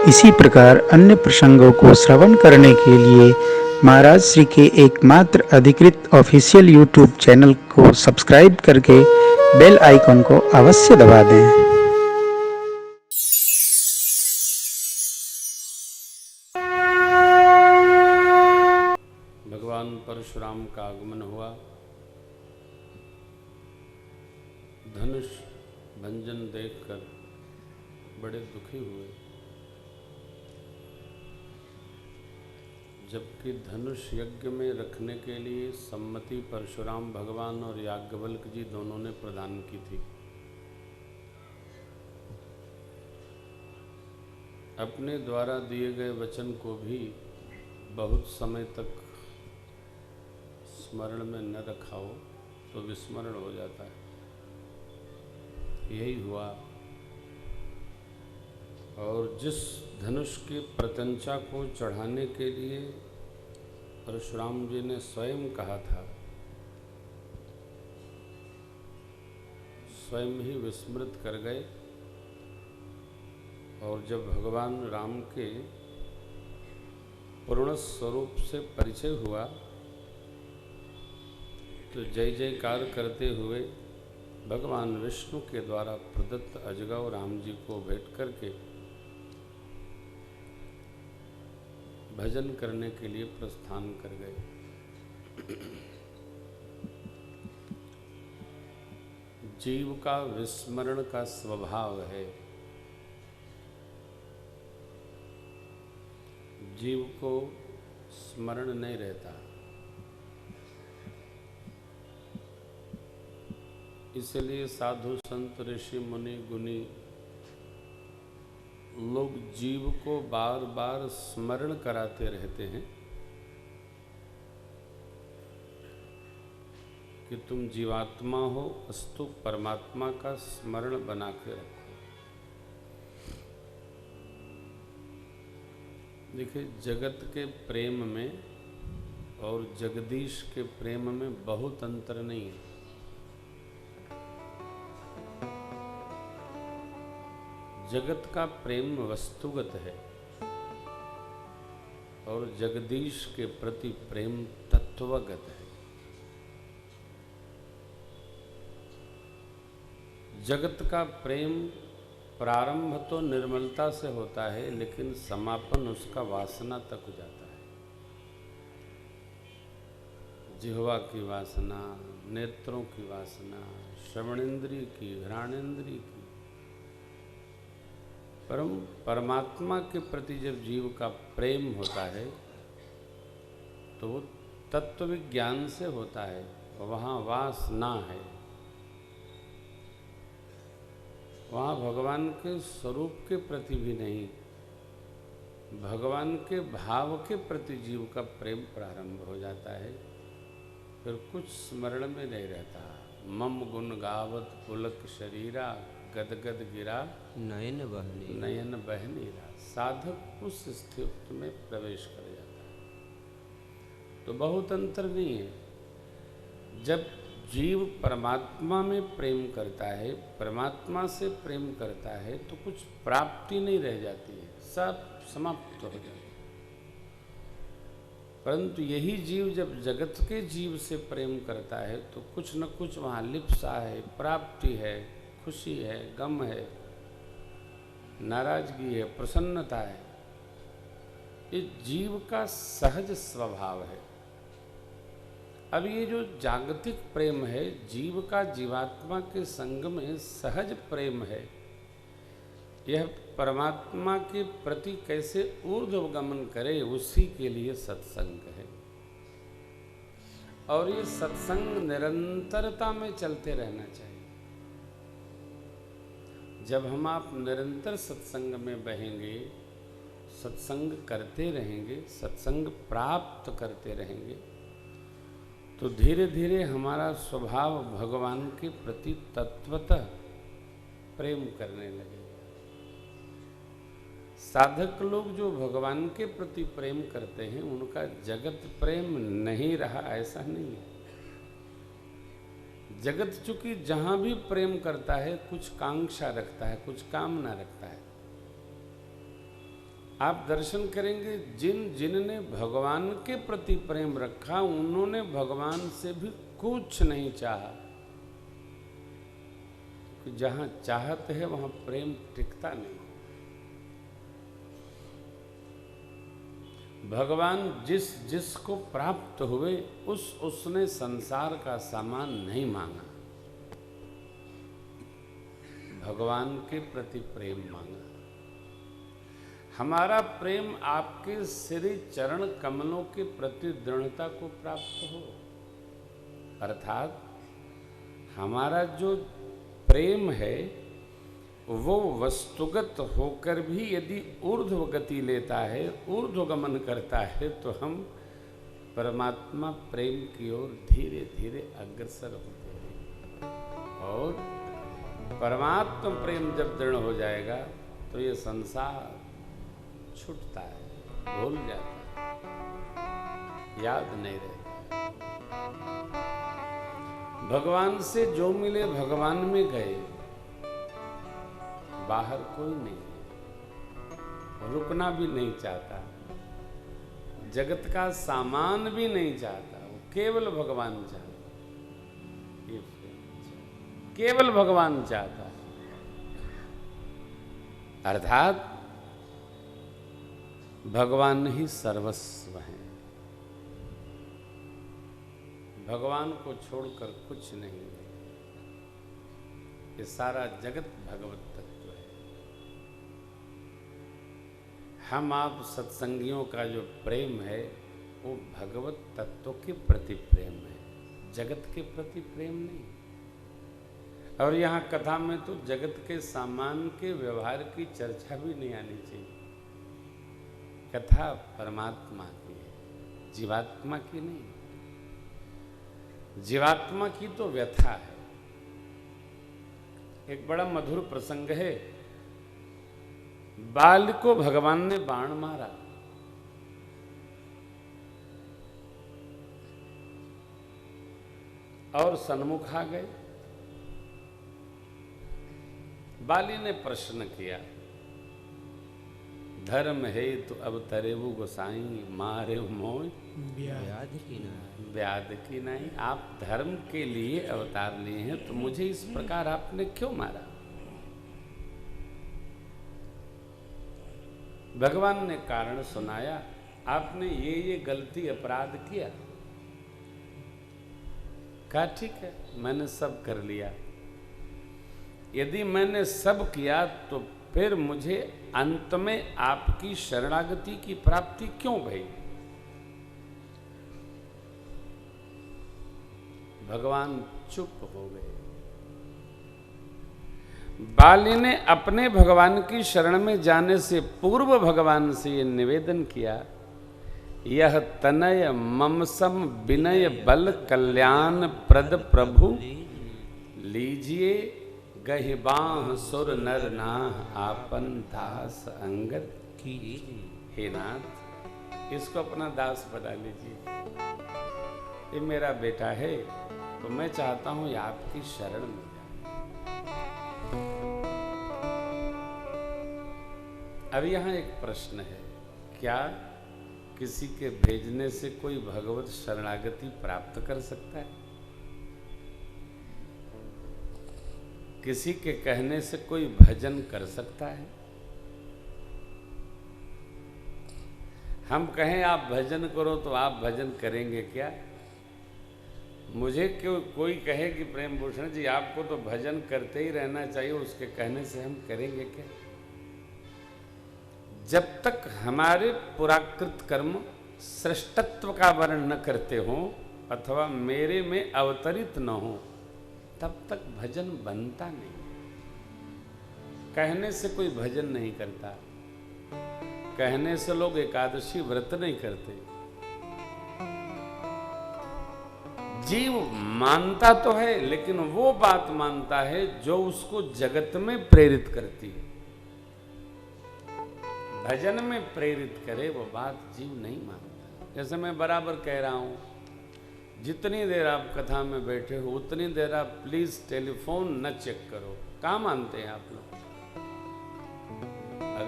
इसी प्रकार अन्य प्रसंगों को श्रवण करने के लिए महाराज श्री के एकमात्र अधिकृत ऑफिशियल यूट्यूब चैनल को सब्सक्राइब करके बेल आइकन को अवश्य दबा दें। भगवान परशुराम का आगमन हुआ। धनुष भंजन देखकर बड़े दुखी हुए, जबकि धनुष यज्ञ में रखने के लिए सम्मति परशुराम भगवान और याज्ञवल्क्य जी दोनों ने प्रदान की थी। अपने द्वारा दिए गए वचन को भी बहुत समय तक स्मरण में न रखा हो तो विस्मरण हो जाता है। यही हुआ, और जिस धनुष की प्रत्यंचा को चढ़ाने के लिए परशुराम जी ने स्वयं कहा था, स्वयं ही विस्मृत कर गए। और जब भगवान राम के पूर्ण स्वरूप से परिचय हुआ तो जय जयकार करते हुए भगवान विष्णु के द्वारा प्रदत्त अजगव राम जी को भेंट करके भजन करने के लिए प्रस्थान कर गए। जीव का विस्मरण का स्वभाव है। जीव को स्मरण नहीं रहता, इसलिए साधु संत ऋषि मुनि गुणी लोग जीव को बार बार स्मरण कराते रहते हैं कि तुम जीवात्मा हो, अस्तु परमात्मा का स्मरण बना के रखो। देखिए, जगत के प्रेम में और जगदीश के प्रेम में बहुत अंतर नहीं है। जगत का प्रेम वस्तुगत है और जगदीश के प्रति प्रेम तत्वगत है। जगत का प्रेम प्रारंभ तो निर्मलता से होता है, लेकिन समापन उसका वासना तक हो जाता है। जिह्वा की वासना, नेत्रों की वासना, श्रवणेन्द्रिय की, घ्राणेन्द्रिय की। परमात्मा के प्रति जब जीव का प्रेम होता है तो वो तत्व विज्ञान से होता है, वहाँ वासना है। वहाँ भगवान के स्वरूप के प्रति भी नहीं, भगवान के भाव के प्रति जीव का प्रेम प्रारंभ हो जाता है। फिर कुछ स्मरण में नहीं रहता। मम गुण गावत पुलक शरीरा, गदगद गिरा नयन बह नीरा। साधक उस स्थिति में प्रवेश कर जाता है। तो बहुत अंतर नहीं है। जब जीव परमात्मा में प्रेम करता है, परमात्मा से प्रेम करता है, तो कुछ प्राप्ति नहीं रह जाती है, सब समाप्त हो जाती है। परंतु यही जीव जब जगत के जीव से प्रेम करता है तो कुछ न कुछ वहाँ लिप्सा है, प्राप्ति है, खुशी है, गम है, नाराजगी है, प्रसन्नता है। ये जीव का सहज स्वभाव है। अब ये जो जागतिक प्रेम है, जीव का जीवात्मा के संग में सहज प्रेम है, यह परमात्मा के प्रति कैसे ऊर्ध्वगमन करे, उसी के लिए सत्संग है। और ये सत्संग निरंतरता में चलते रहना चाहिए। जब हम आप निरंतर सत्संग में बहेंगे, सत्संग करते रहेंगे, सत्संग प्राप्त करते रहेंगे, तो धीरे धीरे हमारा स्वभाव भगवान के प्रति तत्वतः प्रेम करने लगेगा। साधक लोग जो भगवान के प्रति प्रेम करते हैं, उनका जगत प्रेम नहीं रहा, ऐसा नहीं है। जगत चूंकि जहां भी प्रेम करता है कुछ कांक्षा रखता है, कुछ कामना रखता है। आप दर्शन करेंगे जिनने भगवान के प्रति प्रेम रखा उन्होंने भगवान से भी कुछ नहीं चाहा। जहां चाहत है वहां प्रेम टिकता नहीं। भगवान जिसको प्राप्त हुए उसने संसार का सामान नहीं मांगा, भगवान के प्रति प्रेम मांगा। हमारा प्रेम आपके श्री चरण कमलों के प्रति दृढ़ता को प्राप्त हो, अर्थात हमारा जो प्रेम है वो वस्तुगत होकर भी यदि ऊर्ध्व गति लेता है, ऊर्ध्व गमन करता है, तो हम परमात्मा प्रेम की ओर धीरे धीरे अग्रसर होते हैं। और परमात्मा प्रेम जब दृढ़ हो जाएगा तो ये संसार छूटता है, भूल जाता है, याद नहीं रहता। भगवान से जो मिले भगवान में गए, बाहर कोई नहीं, रुकना भी नहीं चाहता, जगत का सामान भी नहीं चाहता, वो केवल भगवान चाहता, केवल भगवान चाहता है। अर्थात भगवान ही सर्वस्व है, भगवान को छोड़कर कुछ नहीं है। ये सारा जगत भगवत तत्व है। हम आप सत्संगियों का जो प्रेम है वो भगवत तत्व के प्रति प्रेम है, जगत के प्रति प्रेम नहीं। और यहाँ कथा में तो जगत के सामान के व्यवहार की चर्चा भी नहीं आनी चाहिए। कथा परमात्मा की है, जीवात्मा की नहीं। जीवात्मा की तो व्यथा है। एक बड़ा मधुर प्रसंग है। बाल को भगवान ने बाण मारा, और सन्मुख आ गए। बाली ने प्रश्न किया, धर्म है तो अब तरेबु गोसाई, मारे मोय व्याध की नहीं। आप धर्म के लिए अवतार लिए हैं तो मुझे इस प्रकार आपने क्यों मारा? भगवान ने कारण सुनाया, आपने ये गलती अपराध किया। कहा ठीक है, मैंने सब कर लिया। यदि मैंने सब किया तो फिर मुझे अंत में आपकी शरणागति की प्राप्ति क्यों भई? भगवान चुप हो गए। बाली ने अपने भगवान की शरण में जाने से पूर्व भगवान से ये निवेदन किया, यह तनय ममसम विनय बल कल्याण प्रद प्रभु, लीजिए गहिबाह सुर नर नाह आपन दास अंगद की। हे नाथ, इसको अपना दास बना लीजिए। ये मेरा बेटा है तो मैं चाहता हूं ये आपकी शरण में जाए। अब यहां एक प्रश्न है, क्या किसी के भेजने से कोई भगवत शरणागति प्राप्त कर सकता है? किसी के कहने से कोई भजन कर सकता है? हम कहें आप भजन करो तो आप भजन करेंगे क्या? मुझे क्यों कोई कहे कि प्रेम भूषण जी आपको तो भजन करते ही रहना चाहिए, उसके कहने से हम करेंगे क्या? जब तक हमारे पुराकृत कर्म सृष्टत्व का वर्णन न करते हों अथवा मेरे में अवतरित न हो, तब तक भजन बनता नहीं। कहने से कोई भजन नहीं करता, कहने से लोग एकादशी व्रत नहीं करते। जीव मानता तो है, लेकिन वो बात मानता है जो उसको जगत में प्रेरित करती है। भजन में प्रेरित करे वो बात जीव नहीं मानता। जैसे मैं बराबर कह रहा हूं, जितनी देर आप कथा में बैठे हो उतनी देर आप प्लीज टेलीफोन न चेक करो। कहाँ मानते हैं आप लोग?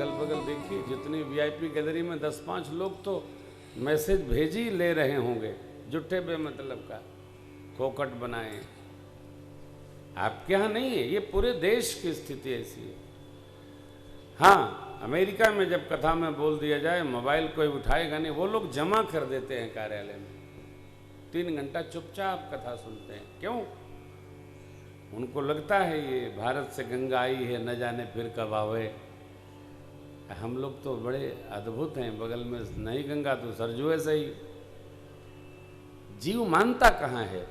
अगल बगल देखिए, जितनी वीआईपी गैलरी में 10-5 लोग तो मैसेज भेज ही ले रहे होंगे, जुट्टे बेमतलब का, फोकट बनाए। आपके यहाँ नहीं है, ये पूरे देश की स्थिति ऐसी है। हाँ, अमेरिका में जब कथा में बोल दिया जाए, मोबाइल कोई उठाएगा नहीं, वो लोग जमा कर देते हैं कार्यालय में, 3 घंटा चुपचाप कथा सुनते हैं। क्यों? उनको लगता है ये भारत से गंगा आई है, न जाने फिर कब आवे। हम लोग तो बड़े अद्भुत हैं, बगल में नहीं गंगा तो सरजू है सही। जीव मानता कहाँ है?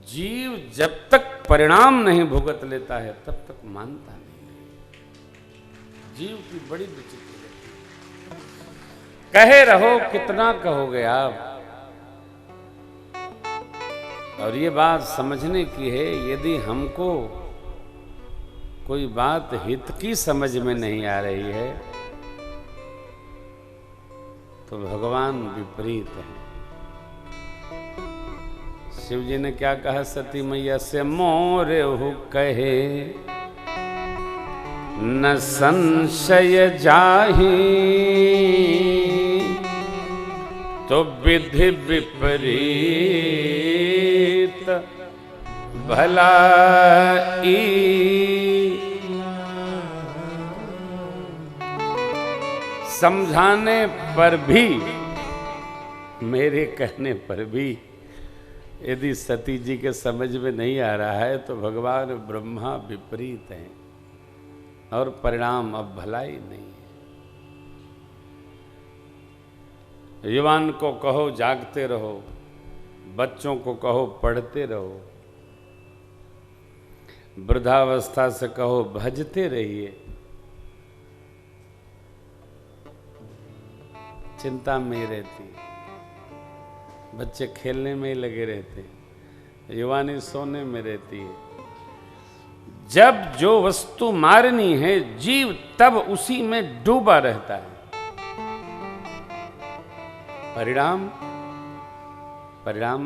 जीव जब तक परिणाम नहीं भुगत लेता है तब तक मानता नहीं। जीव की बड़ी विचित्र है। कहे रहो कितना कहोगे आप। और ये बात समझने की है, यदि हमको कोई बात हित की समझ में नहीं आ रही है तो भगवान विपरीत है। शिव जी ने क्या कहा सती मैया से? मोरे हो कहे न संशय जाहि, तो विधि विपरीत भलाई। समझाने पर भी, मेरे कहने पर भी यदि सती जी के समझ में नहीं आ रहा है तो भगवान ब्रह्मा विपरीत हैं और परिणाम अब भलाई नहीं है। युवान को कहो जागते रहो, बच्चों को कहो पढ़ते रहो, वृद्धावस्था से कहो भजते रहिए। चिंता में ही रहती, बच्चे खेलने में ही लगे रहते, युवानी सोने में रहती है। जब जो वस्तु मारनी है जीव तब उसी में डूबा रहता है। परिणाम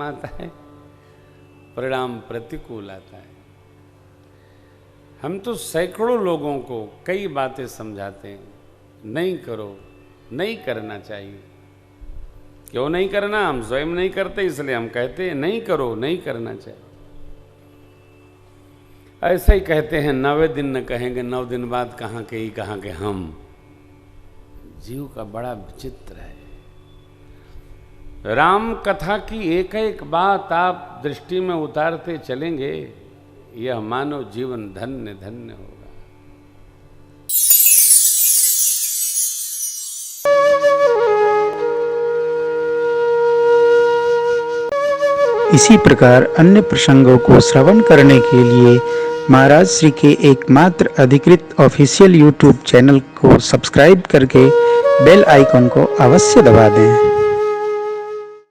आता है, परिणाम प्रतिकूल आता है। हम तो सैकड़ों लोगों को कई बातें समझाते हैं, नहीं करो, नहीं करना चाहिए। क्यों नहीं करना? हम स्वयं नहीं करते इसलिए हम कहते हैं नहीं करो, नहीं करना चाहिए। ऐसे ही कहते हैं 9वें दिन न कहेंगे, 9 दिन बाद कहाँ के ही कहाँ के हम। जीव का बड़ा विचित्र है। राम कथा की एक एक बात आप दृष्टि में उतारते चलेंगे, यह मानव जीवन धन्य धन्य होगा। इसी प्रकार अन्य प्रसंगों को श्रवण करने के लिए महाराज श्री के एकमात्र अधिकृत ऑफिशियल यूट्यूब चैनल को सब्सक्राइब करके बेल आइकन को अवश्य दबा दें।